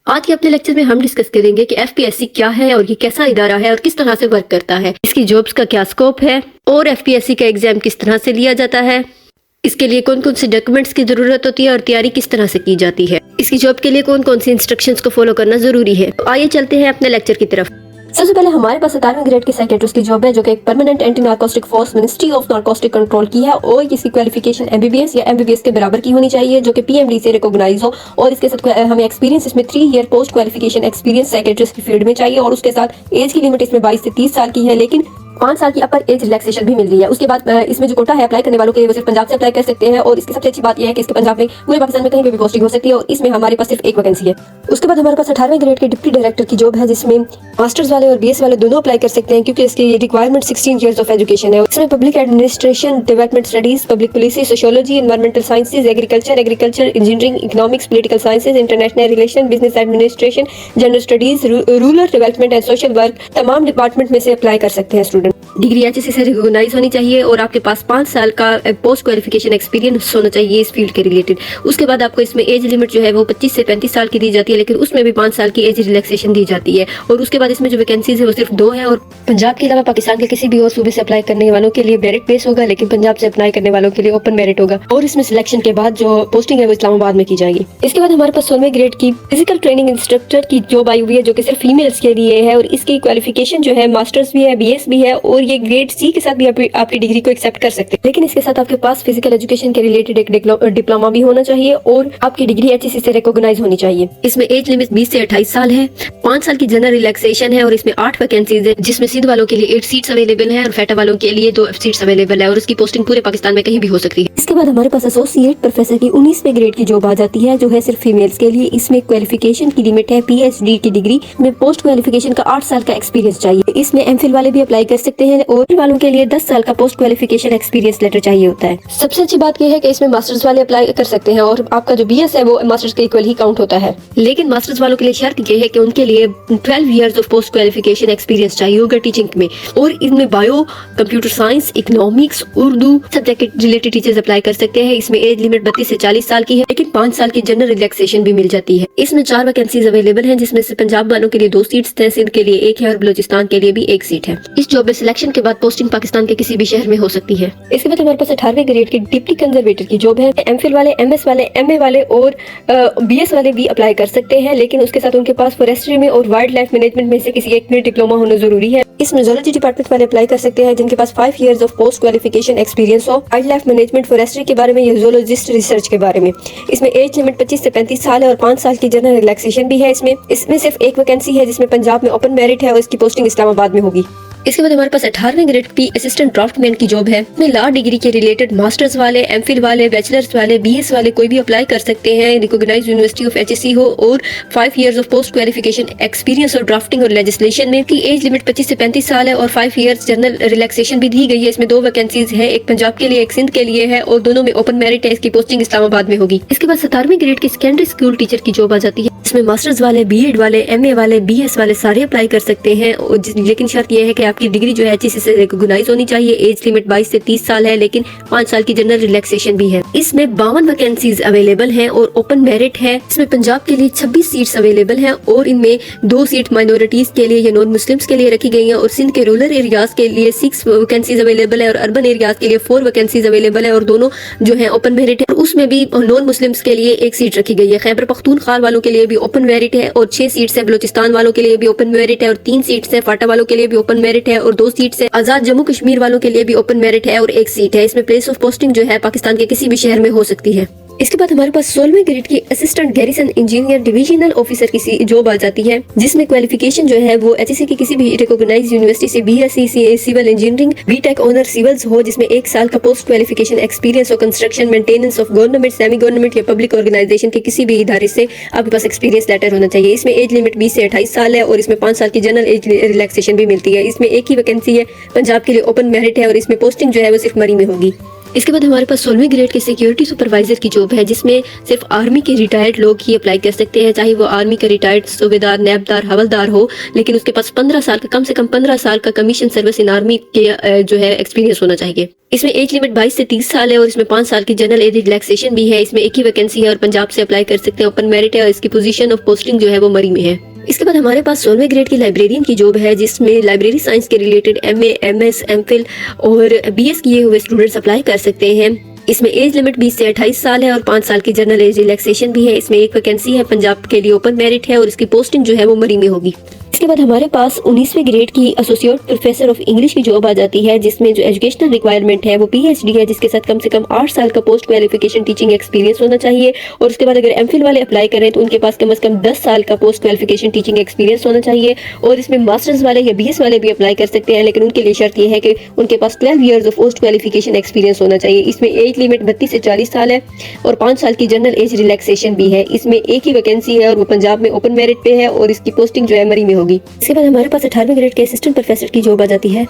आज के अपने लेक्चर में हम डिस्कस करेंगे कि एफपीएससी क्या है और ये कैसा इदारा है और किस तरह से वर्क करता है, इसकी जॉब्स का क्या स्कोप है और एफपीएससी का एग्जाम किस तरह से लिया जाता है, इसके लिए कौन कौन से डॉक्यूमेंट्स की जरूरत होती है और तैयारी किस तरह से की जाती है, इसकी जॉब के लिए कौन कौन से इंस्ट्रक्शंस को फॉलो करना जरूरी है। तो आइए चलते हैं अपने लेक्चर की तरफ। सबसे पहले हमारे पास 17वीं ग्रेड की साइकियाट्रिस्ट की जॉब है जो कि एक permanent anti narcotic force ministry of narcotic control की है और इसकी क्वालिफिकेशन एमबीबीएस या एमबीबीएस के बराबर की होनी चाहिए जो कि पीएमडी से रिकॉग्नाइज हो और इसके साथ हमें एक्सपीरियंस इसमें 3 year post qualification experience psychiatrist की फील्ड में चाहिए और उसके साथ एज की लिमिट इसमें 22 से 30 साल की है, लेकिन 5 साल की अपर एज रिलैक्सेशन भी मिल रही है। उसके बाद इसमें जो कोटा है अप्लाई करने वालों के लिए वो सिर्फ पंजाब से अप्लाई कर सकते हैं और इसकी सबसे अच्छी बात यह है कि इसके पंजाब में पूरे पाकिस्तान में कहीं भी पोस्टिंग हो सकती है और इसमें हमारे पास सिर्फ एक वैकेंसी है। उसके बाद हमारे पास 18वें ग्रेड के डिप्टी डायरेक्टर की जॉब है जिसमें मास्टर्स वाले और बीएस वाले दोनों अप्लाई कर सकते हैं क्योंकि इसकी रिक्वायरमेंट 16 ईयर्स ऑफ एजुकेशन है। इसमें public administration, development studies, public policy, sociology, environmental sciences, agriculture, engineering, economics, political sciences, international relation, business administration, general studies, rural development and social work, तमाम डिपार्टमेंट में से अप्लाई कर सकते हैं student. Degree HSC से recognise होनी चाहिए और आपके पास 5 साल का पोस्ट क्वालिफिकेशन एक्सपीरियंस होना चाहिए इस फील्ड के रिलेटेड। उसके बाद आपको इसमें एज लिमिट जो है वो 25 से 35 साल की दी जाती है, लेकिन उसमें भी 5 साल की एज रिलैक्सेशन दी जाती है। और उसके बाद इसमें जो वैकेंसीज है वो सिर्फ 2 है और पंजाब के अलावा पाकिस्तान के किसी भी और सूबे से अप्लाई करने वालों के लिए मेरिट बेस होगा, लेकिन पंजाब से अप्लाई करने वालों के लिए ओपन मेरिट होगा और इसमें सिलेक्शन के बाद जो पोस्टिंग है वो इस्लामाबाद में की जाएगी। इसके बाद हमारे पास 16वें ग्रेड की फिजिकल ट्रेनिंग इंस्ट्रक्टर की जॉब आई हुई है जो कि सिर्फ फीमेल्स के लिए है और इसकी क्वालिफिकेशन जो है मास्टर्स भी है, बीएस भी है और ये ग्रेड सी के साथ भी आपकी डिग्री को एक्सेप्ट कर सकते हैं, लेकिन इसके साथ आपके पास फिजिकल एजुकेशन के रिलेटेड एक डिप्लोमा भी होना चाहिए और आपकी डिग्री एचएससी से रिकॉग्नाइज होनी चाहिए। इसमें एज लिमिट 20 से 28 साल है, 5 साल की जनरल रिलैक्सेशन है और इसमें 8 वैकेंसीज है जिसमें सिंध वालों के लिए 8 सीट्स अवेलेबल है और फेटा वालों के लिए 2 सीट्स अवेलेबल है और इसकी पोस्टिंग पूरे पाकिस्तान में कहीं भी हो सकती है। इसके बाद हमारे पास एसोसिएट प्रोफेसर की 19वें ग्रेड की जॉब आ जाती है जो है सिर्फ फीमेल्स के लिए। इसमें क्वालिफिकेशन की लिमिट है पीएचडी की डिग्री में पोस्ट क्वालिफिकेशन का 8 साल का एक्सपीरियंस चाहिए। इसमें एमफिल वाले भी अप्लाई कर सकते हैं और वालों के लिए 10 साल का पोस्ट क्वालिफिकेशन एक्सपीरियंस लेटर चाहिए होता है। सबसे अच्छी बात यह है कि इसमें मास्टर्स वाले अप्लाई कर सकते हैं और आपका जो बीएस है वो मास्टर्स के इक्वल ही काउंट होता है, लेकिन मास्टर्स वालों के लिए शर्त यह है कि उनके लिए 12 years of post qualification experience चाहिए होगा टीचिंग में और इनमें bio, computer science, economics, Urdu subject related teachers apply कर सकते हैं। इसमें एज लिमिट 32 से 40 साल की है, लेकिन 5 साल की जनरल रिलैक्सेशन भी मिल जाती है। इसमें 4 वैकेंसीज अवेलेबल हैं जिसमें से पंजाब वालों के लिए 2 सीट्स हैं, सिंध के लिए 1 है और बलूचिस्तान के लिए भी 1 सीट है। इस जॉब में सिलेक्शन के बाद पोस्टिंग पाकिस्तान के किसी भी शहर में हो सकती है। इसके बाद हमारे पास 18वें ग्रेड के डिप्टी कंजर्वेटर की जॉब है। एमफिल वाले, एमएस वाले, एमए वाले और बीएस वाले भी अप्लाई कर सकते हैं, लेकिन उसके साथ उनके पास फॉरेस्ट्री में और वाइल्ड लाइफ मैनेजमेंट में से किसी एक में डिप्लोमा होना जरूरी है। इसमें जूलॉजी डिपार्टमेंट वाले अप्लाई कर सकते हैं जिनके पास 5 years of post qualification experience हो वाइल्ड लाइफ मैनेजमेंट, फॉरेस्ट्री के बारे में या जूलॉजिस्ट रिसर्च के बारे में। इसमें एज लिमिट 25 से 35 साल है और 5 साल की जनरल रिलैक्सेशन भी है। इसमें सिर्फ एक वैकेंसी है जिसमें पंजाब में ओपन मेरिट है और इसकी पोस्टिंग इस्लामाबाद में होगी। इसके बाद हमारे पास 18वें ग्रेड की असिस्टेंट ड्राफ्टमैन की जॉब है। इसमें लॉ डिग्री के रिलेटेड मास्टर्स वाले, एमफिल वाले, बैचलर्स वाले, बीएस वाले कोई भी अप्लाई कर सकते हैं, रिकॉग्नाइज्ड यूनिवर्सिटी ऑफ एचएससी हो और 5 years of post qualification experience और ड्राफ्टिंग और लेजिस्लेशन में। की एज लिमिट 25 से 35 साल है और 5 इयर्स जनरल रिलैक्सेशन भी दी गई है। इसमें 2 वैकेंसीज है, एक पंजाब के लिए, एक सिंध के लिए है और दोनों में ओपन मेरिट है। इसकी पोस्टिंग इस्लामाबाद में होगी। इसके बाद 17वीं ग्रेड की सेकेंडरी स्कूल टीचर की जॉब आ जाती है। इसमें मास्टर्स वाले, बीएड वाले, एमए वाले, बीएस वाले सारे अप्लाई कर सकते हैं, लेकिन शर्त यह है कि आपकी डिग्री जो है एचएससी से रिकॉग्नाइज होनी चाहिए। एज लिमिट 22 से 30 साल है, लेकिन 5 साल की जनरल रिलैक्सेशन भी है। इसमें 52 वैकेंसीज अवेलेबल हैं और ओपन मेरिट है। इसमें पंजाब के लिए 26 सीट्स अवेलेबल हैं और इनमें 2 सीट माइनॉरिटीज के लिए या नॉन मुस्लिम्स के लिए रखी गई हैं और सिंध के रूरल एरियाज के लिए 6 वैकेंसीज अवेलेबल है और अर्बन एरियाज के लिए 4 वैकेंसीज अवेलेबल है और दोनों जो है ओपन मेरिट है और उसमें भी नॉन मुस्लिम्स के लिए 1 सीट रखी गई है। खैबर पख्तूनख्वा वालों के लिए भी ओपन मेरिट है और 6 सीट्स है। बलूचिस्तान वालों के लिए भी ओपन मेरिट है और 3 सीट्स है। फाटा वालों के लिए भी ओपन मेरिट है और 2 सीट्स है। आजाद जम्मू कश्मीर वालों के लिए भी ओपन मेरिट है और 1 सीट है। इसमें प्लेस ऑफ पोस्टिंग जो है पाकिस्तान के किसी भी शहर में हो सकती है। इसके बाद हमारे पास 16वें ग्रेड की assistant garrison engineer divisional officer की जॉब आ जाती है जिसमें क्वालिफिकेशन जो है वो एचएससी की किसी भी रिकॉग्नाइज्ड यूनिवर्सिटी से BSc civil engineering, BTech honour civils हो जिसमें 1 साल का पोस्ट क्वालिफिकेशन एक्सपीरियंस और construction maintenance of government, semi government या पब्लिक ऑर्गेनाइजेशन के किसी भी इदारे से आपके पास एक्सपीरियंस लेटर होना चाहिए। इसमें एज लिमिट 20 से 28 साल है और इसमें 5 साल की जनरल एज रिलैक्सेशन भी मिलती है। इसमें एक ही वैकेंसी है, पंजाब के लिए ओपन मेरिट है और इसमें पोस्टिंग जो है वो सिर्फ मरी में होगी। इसके बाद हमारे पास 16वीं ग्रेड के सिक्योरिटी सुपरवाइजर की जॉब है, जिसमें सिर्फ आर्मी के रिटायर्ड लोग ही अप्लाई कर सकते हैं, चाहे वो आर्मी का रिटायर्ड सूबेदार, नैबदार, हवलदार हो, लेकिन उसके पास 15 साल का, कम से कम 15 साल का कमीशन सर्विस इन आर्मी के जो है एक्सपीरियंस होना चाहिए। इसमें एज लिमिट 22 से 30 साल है और इसमें 5 साल की जनरल एज रिलैक्सेशन भी है। इसमें एक ही वैकेंसी है और पंजाब से अप्लाई कर सकते हैं, ओपन मेरिट है और इसकी पोजीशन ऑफ पोस्टिंग जो है वो मरी में है। इसके बाद हमारे पास 16वें ग्रेड की लाइब्रेरियन की जॉब है, जिसमें लाइब्रेरी साइंस के रिलेटेड MA, MS, MPhil और BS किए हुए स्टूडेंट्स अप्लाई कर सकते हैं। इसमें एज लिमिट 20 से 28 साल है और 5 साल की जनरल एज रिलैक्सेशन भी है। इसमें एक वैकेंसी है, पंजाब के लिए ओपन मेरिट है और इसकी पोस्टिंग जो है वो मरी में होगी। इसके बाद हमारे पास 19वें ग्रेड की एसोसिएट प्रोफेसर ऑफ इंग्लिश की जॉब आ जाती है, जिसमें जो एजुकेशनल रिक्वायरमेंट है वो PhD है, जिसके साथ कम से कम 8 साल का पोस्ट क्वालिफिकेशन टीचिंग एक्सपीरियंस होना चाहिए। और उसके बाद अगर MPhil वाले अप्लाई करें तो उनके पास कम से कम 10 साल का पोस्ट क्वालिफिकेशन टीचिंग एक्सपीरियंस होना चाहिए। और इसमें मास्टर्स वाले या BS वाले भी अप्लाई कर सकते हैं, लेकिन उनके लिए शर्त यह है कि उनके पास 12 years of post qualification experience होना चाहिए। इसमें एज लिमिट 32 से 40 साल है और 5 साल की जनरल एज रिलैक्सेशन भी है। इसमें एक ही वैकेंसी है और वो पंजाब में ओपन मेरिट पे है और इसकी पोस्टिंग जो है मरी में होगी। इसके बाद हमारे पास 18वें ग्रेड के असिस्टेंट प्रोफेसर की जॉब आ जाती है,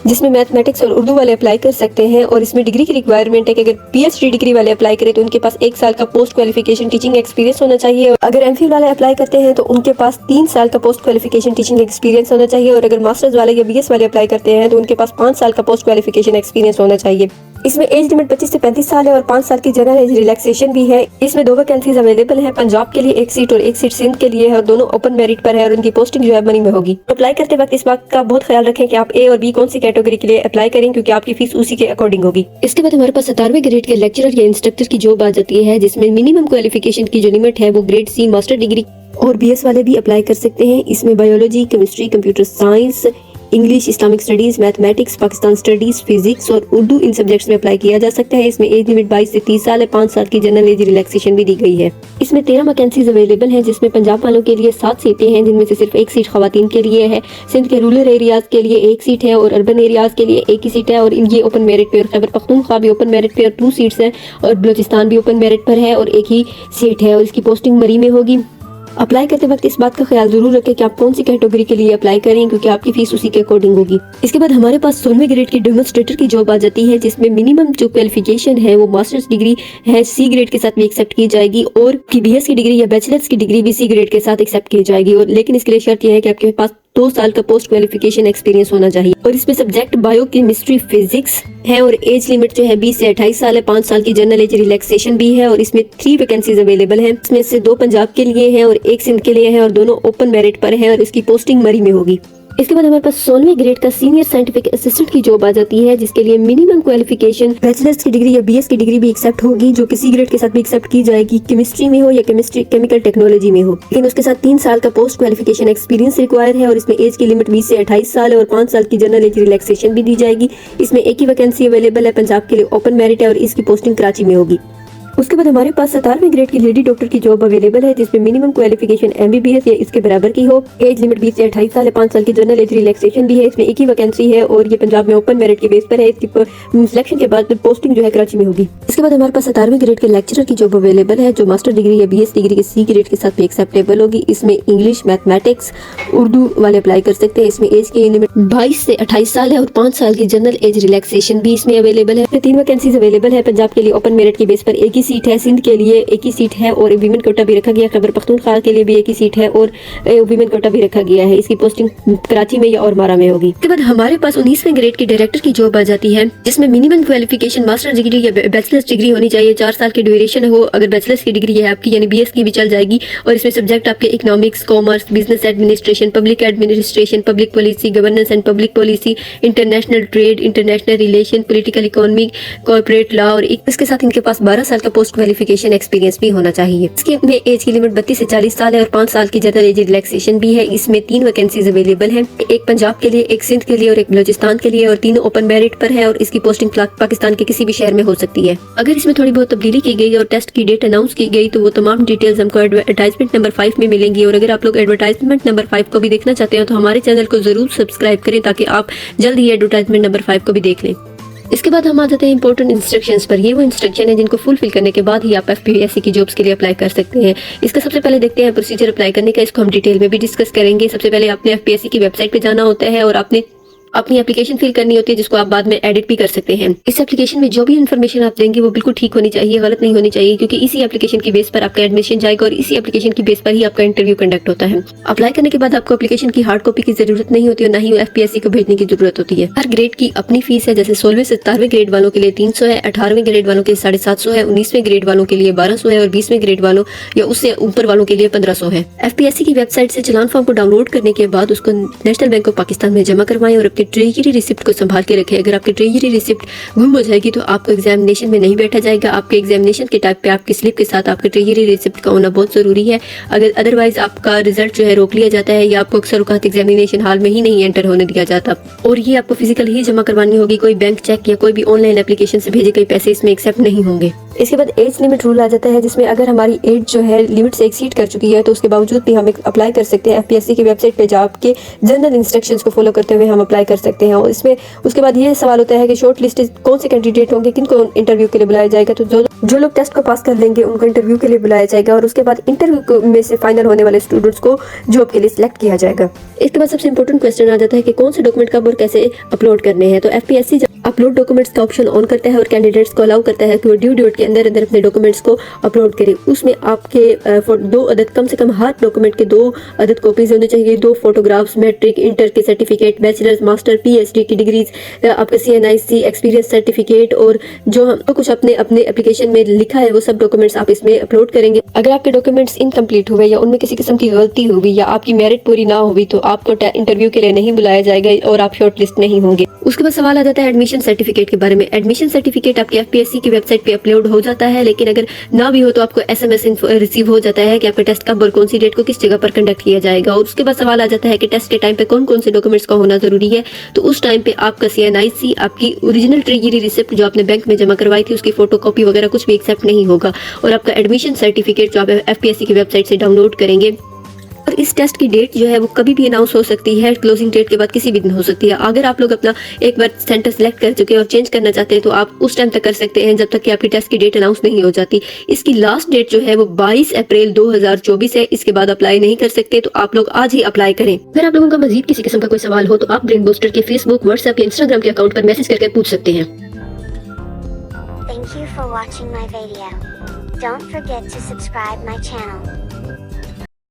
जिसमें मैथमेटिक्स और उर्दू वाले अप्लाई कर सकते हैं। और इसमें डिग्री की रिक्वायरमेंट है कि अगर PhD डिग्री वाले अप्लाई करें तो उनके पास 1 साल का पोस्ट क्वालिफिकेशन टीचिंग एक्सपीरियंस होना चाहिए। अगर MPhil वाले अप्लाई करते हैं तो उनके पास 3 साल का पोस्ट क्वालिफिकेशन टीचिंग एक्सपीरियंस होना चाहिए। और अगर मास्टर्स वाले या BS वाले अप्लाई करते हैं तो उनके पास 5 साल का पोस्ट क्वालिफिकेशन एक्सपीरियंस होना चाहिए। इसमें एज लिमिट 25 से 35 साल है और 5 साल की जनरल एज रिलैक्सेशन भी है। इसमें 2 वैकेंसीज अवेलेबल है, पंजाब के लिए 1 सीट और 1 सीट सिंध के लिए है और दोनों ओपन मेरिट पर है और उनकी पोस्टिंग जो है मनी में होगी। अप्लाई करते वक्त इस बात का बहुत ख्याल रखें कि आप A और B कौन सी कैटेगरी के लिए अप्लाई करें, क्योंकि आपकी फीस उसी के अकॉर्डिंग होगी। इसके बाद हमारे पास 17वें ग्रेड के लेक्चरर या इंस्ट्रक्टर की जॉब आ जाती है, जिसमें मिनिमम क्वालिफिकेशन की जो लिमिट है वो ग्रेड C मास्टर डिग्री और BS वाले भी अप्लाई कर सकते हैं। इसमें biology, chemistry, computer science, English, Islamic studies, mathematics, Pakistan studies, physics और उर्दू इन सब्जेक्ट्स में अप्लाई किया जा सकता है। इसमें एज लिमिट 22 से 30 साल है, 5 साल की जनरल एज रिलैक्सेशन भी दी गई है। इसमें 13 वैकेंसीज अवेलेबल हैं, जिसमें पंजाब वालों के लिए 7 सीटें हैं, जिनमें से सिर्फ 1 सीट खवातीन के लिए है। सिंध के रूरल एरियाज के लिए 1 सीट है और अर्बन एरियाज के लिए 1 ही सीट है और ये ओपन मेरिट पे। और खैबर पख्तूनख्वा भी ओपन मेरिट पे और 2 सीट्स हैं और बलूचिस्तान भी ओपन मेरिट पर है और 1 ही सीट है और इसकी पोस्टिंग मरी में होगी। अप्लाई करते वक्त इस बात का ख्याल जरूर रखें कि आप कौन सी कैटेगरी के लिए अप्लाई करें, क्योंकि आपकी फीस उसी के अकॉर्डिंग होगी। इसके बाद हमारे पास 16वें ग्रेड की डेमोन्स्ट्रेटर की जॉब आ जाती है, जिसमें मिनिमम जो क्वालिफिकेशन है वो मास्टर्स डिग्री है, C ग्रेड के साथ भी एक्सेप्ट की जाएगी और BS की डिग्री या बैचलर्स की डिग्री भी C ग्रेड के साथ एक्सेप्ट की जाएगी। और लेकिन इसके लिए शर्त यह है कि आपके पास 2 साल का पोस्ट क्वालिफिकेशन एक्सपीरियंस होना चाहिए। और इसमें सब्जेक्ट बायो, केमिस्ट्री, फिजिक्स है और एज लिमिट जो है 20 से 28 साल है, 5 साल की जनरल एज रिलैक्सेशन भी है। और इसमें 3 वैकेंसीज अवेलेबल हैं, इसमें से 2 पंजाब के लिए है और 1 सिंध के लिए है और दोनों ओपन मेरिट पर है और इसकी पोस्टिंग मरी में होगी। इसके बाद हमारे पास 16वें ग्रेड का सीनियर साइंटिफिक असिस्टेंट की जॉब आ जाती है, जिसके लिए मिनिमम क्वालिफिकेशन बैचलर्स की डिग्री या BS की डिग्री भी एक्सेप्ट होगी, जो किसी ग्रेड के साथ भी एक्सेप्ट की जाएगी, केमिस्ट्री में हो या केमिकल टेक्नोलॉजी में हो। लेकिन उसके साथ 3 साल का पोस्ट क्वालिफिकेशन एक्सपीरियंस रिक्वायर है और इसमें एज की लिमिट 20 से 28 साल है और 5 साल की जनरल एज रिलैक्सेशन भी दी जाएगी। इसमें 1 ही वैकेंसी अवेलेबल है, पंजाब के लिए ओपन मेरिट है और इसकी पोस्टिंग कराची में होगी। उसके बाद हमारे पास 17वें ग्रेड की लेडी डॉक्टर की जॉब अवेलेबल है, जिसमें मिनिमम क्वालिफिकेशन MBBS या इसके बराबर की हो। एज लिमिट 20 से 28 साल है, 5 साल की जनरल एज रिलैक्सेशन भी है। इसमें 1 ही वैकेंसी है और ये पंजाब में ओपन मेरिट के बेस पर है। इसकी सिलेक्शन के बाद पोस्टिंग जो है कराची में होगी। इसके बाद हमारे पास 17वें ग्रेड के लेक्चरर की जॉब अवेलेबल है, जो मास्टर डिग्री या BS डिग्री के C ग्रेड के साथ भी एक्सेप्टेबल होगी। इसमें इंग्लिश, मैथमेटिक्स, उर्दू वाले अप्लाई कर सकते हैं। इसमें एज की लिमिट 22 से 28 साल है और 5 साल की जनरल एज रिलैक्सेशन भी इसमें अवेलेबल है। 3 वैकेंसीज अवेलेबल है, पंजाब के लिए ओपन मेरिट के बेस पर 1 ही सीट है, सिंध के लिए 1 ही सीट है और वीमेन कोटा भी रखा गया। खैबर पख्तूनख्वा के लिए भी 1 ही सीट है और वीमेन कोटा भी रखा गया है। इसकी पोस्टिंग कराची में या और मारा में होगी। इसके बाद हमारे पास 19वें ग्रेड की डायरेक्टर की जॉब आ जाती है, जिसमें मिनिमम क्वालिफिकेशन मास्टर डिग्री या बैचलर्स डिग्री होनी चाहिए। 4 साल की ड्यूरेशन हो, अगर बैचलर्स की डिग्री है आपकी यानी BS की भी चल जाएगी। और इसमें सब्जेक्ट आपके economics, commerce, business administration, public administration, public policy, governance and public policy, international trade, international relation, political economy, corporate law और इसके साथ इनके पास 12 साल का पोस्ट क्वालिफिकेशन एक्सपीरियंस भी होना चाहिए। इसके में एज की लिमिट 32 से 40 साल है और 5 साल की जनरल एज रिलैक्सेशन भी है। इसमें 3 वैकेंसीज अवेलेबल हैं, 1 पंजाब के लिए, 1 सिंध के लिए और 1 बलूचिस्तान के लिए और तीनों ओपन मेरिट पर है और इसकी पोस्टिंग पाकिस्तान के किसी भी शहर में हो सकती है। अगर इसमें थोड़ी बहुत तब्दीली की गई और टेस्ट की डेट अनाउंस की गई तो वो तमाम डिटेल्स हमको एडवर्टाइजमेंट नंबर 5 में मिलेंगी। और अगर आप लोग एडवर्टाइजमेंट नंबर 5 को भी देखना चाहते हो तो हमारे चैनल को जरूर सब्सक्राइब करें, ताकि आप जल्द ही एडवर्टाइजमेंट नंबर 5 को भी देख लें। इसके बाद हम आ जाते हैं इंपॉर्टेंट इंस्ट्रक्शंस पर। ये वो इंस्ट्रक्शन है जिनको फुलफिल करने के बाद ही आप FPSC की जॉब्स के लिए अप्लाई कर सकते हैं। इसका सबसे पहले देखते हैं प्रोसीजर अप्लाई करने का। इसको हम डिटेल में भी डिस्कस करेंगे। सबसे पहले आपने FPSC की वेबसाइट पे जाना होता है और आपने अपनी एप्लीकेशन फिल करनी होती है जिसको आप बाद में एडिट भी कर सकते हैं। इस एप्लीकेशन में जो भी इन्फॉर्मेशन आप देंगे वो बिल्कुल ठीक होनी चाहिए, गलत नहीं होनी चाहिए, क्योंकि इसी एप्लीकेशन की बेस पर आपका एडमिशन जाएगा और इसी एप्लीकेशन की बेस पर ही आपका इंटरव्यू कंडक्ट होता है। अप्लाई करने के बाद आपको एप्लीकेशन की हार्ड कॉपी की जरूरत नहीं होती और ना ही एफपीएससी को भेजने की जरूरत होती है। हर ग्रेड की अपनी फीस है, जैसे 16वें से 17वें ग्रेड वालों के लिए 300 है, 18वें ग्रेड वालों के लिए 750 है, 19वें ग्रेड वालों के लिए 1200 है और 20वें ग्रेड वालों या उससे ऊपर वालों के लिए 1500 है। एफपीएससी की वेबसाइट से चालान फॉर्म को डाउनलोड करने के बाद उसको नेशनल बैंक ऑफ पाकिस्तान में जमा करवाएं और अपनी ट्रेजरी रिसिप्ट को संभाल के रखें। अगर आपकी ट्रेजरी रिसिप्ट गुम हो जाएगी तो आपको एग्जामिनेशन में नहीं बैठा जाएगा। आपके एग्जामिनेशन के टाइप पे आपकी स्लिप के साथ आपके ट्रेजरी रिसिप्ट का होना बहुत जरूरी है। अगर अदरवाइज आपका रिजल्ट जो है रोक लिया जाता है या आपको अक्सर औकात एग्जामिनेशन हॉल में ही नहीं एंटर होने दिया जाता और ये आपको फिजिकल ही जमा करवानी होगी। कोई बैंक चेक या कोई भी ऑनलाइन एप्लीकेशन से भेजे गए पैसे इसमें एक्सेप्ट नहीं होंगे। इसके बाद एज लिमिट रूल आ जाता है, जिसमें अगर हमारी एज जो है लिमिट से एक्सीड कर चुकी है तो उसके बावजूद भी हम अप्लाई कर सकते हैं। एफपीएससी की वेबसाइट पे जाके जनरल इंस्ट्रक्शंस को फॉलो करते हुए हम अप्लाई कर सकते हैं। और इसमें उसके बाद ये सवाल होता है कि शॉर्ट लिस्ट कौन से कैंडिडेट होंगे, किनको इंटरव्यू के लिए बुलाया जाएगा। तो जो लोग टेस्ट को पास कर लेंगे उनको इंटरव्यू के लिए बुलाया जाएगा और उसके बाद इंटरव्यू में से फाइनल होने वाले स्टूडेंट्स को जॉब के लिए सिलेक्ट किया जाएगा। इसके बाद सबसे इंपॉर्टेंट क्वेश्चन आ जाता है कि कौन से डॉक्यूमेंट कब और कैसे अपलोड करने हैं। तो एफपीएससी अपलोड डॉक्यूमेंट्स का ऑप्शन ऑन करता है और कैंडिडेट्स को अलाउ करता है कि वो ड्यू डेट के अंदर अंदर अपने डॉक्यूमेंट्स को अपलोड करें। उसमें आपके 2 अदद, कम से कम हर डॉक्यूमेंट के 2 अदद कॉपीज होने चाहिए, 2 फोटोग्राफ्स, मैट्रिक, इंटर के सर्टिफिकेट, बैचलर्स, मास्टर, पीएचडी की डिग्रीज, आपका सीएनआईसी एक्सपीरियंस सर्टिफिकेट और जो हम कुछ अपने एप्लीकेशन में लिखा है वो सब डॉक्यूमेंट्स आप इसमें अपलोड करेंगे। अगर आपके डॉक्यूमेंट्स इनकम्प्लीट हुए या उनमें किसी किस्म की गलती हुई या आपकी मेरिट पूरी ना हुई तो आपको इंटरव्यू के लिए नहीं बुलाया जाएगा और आप शॉर्ट लिस्ट नहीं होंगे। उसके बाद सवाल आ जाता है एडमिशन सर्टिफिकेट के बारे में। एडमिशन सर्टिफिकेट आपके एफपीएससी की वेबसाइट पे अपलोड हो जाता है, लेकिन अगर ना भी हो तो आपको एसएमएस रिसीव हो जाता है कि आपका टेस्ट कब और कौन सी डेट को किस जगह पर कंडक्ट किया जाएगा। और उसके बाद सवाल आ जाता है कि टेस्ट के टाइम पे कौन कौन से डॉक्यूमेंट्स का होना जरूरी है। तो उस टाइम पे आपका सीएनआईसी, आपकी ओरिजिनल ट्रेजरी रिसिप्ट जो आपने बैंक में जमा करवाई थी उसकी फोटोकॉपी वगैरह कुछ भी एक्सेप्ट नहीं होगा और आपका एडमिशन सर्टिफिकेट जो आप एफपीएससी की वेबसाइट से डाउनलोड करेंगे। और इस टेस्ट की डेट जो है वो कभी भी अनाउंस हो सकती है, क्लोजिंग डेट के बाद किसी भी दिन हो सकती है। अगर आप लोग अपना एक बार सेंटर सेलेक्ट कर चुके हैं और चेंज करना चाहते हैं तो आप उस टाइम तक कर सकते हैं जब तक कि आपकी टेस्ट की डेट अनाउंस नहीं हो जाती। इसकी लास्ट डेट जो है वो 22 अप्रैल 2024 है। इसके बाद अप्लाई नहीं कर सकते, तो आप लोग आज ही अप्लाई करें। अगर आप लोगों का मजीद किसी किस्म का कोई सवाल हो तो आप ब्रेन बूस्टर के फेसबुक, व्हाट्सएप या इंस्टाग्राम के अकाउंट पर मैसेज करके पूछ सकते हैं। Thank you for watching my video. Don't forget to subscribe my channel.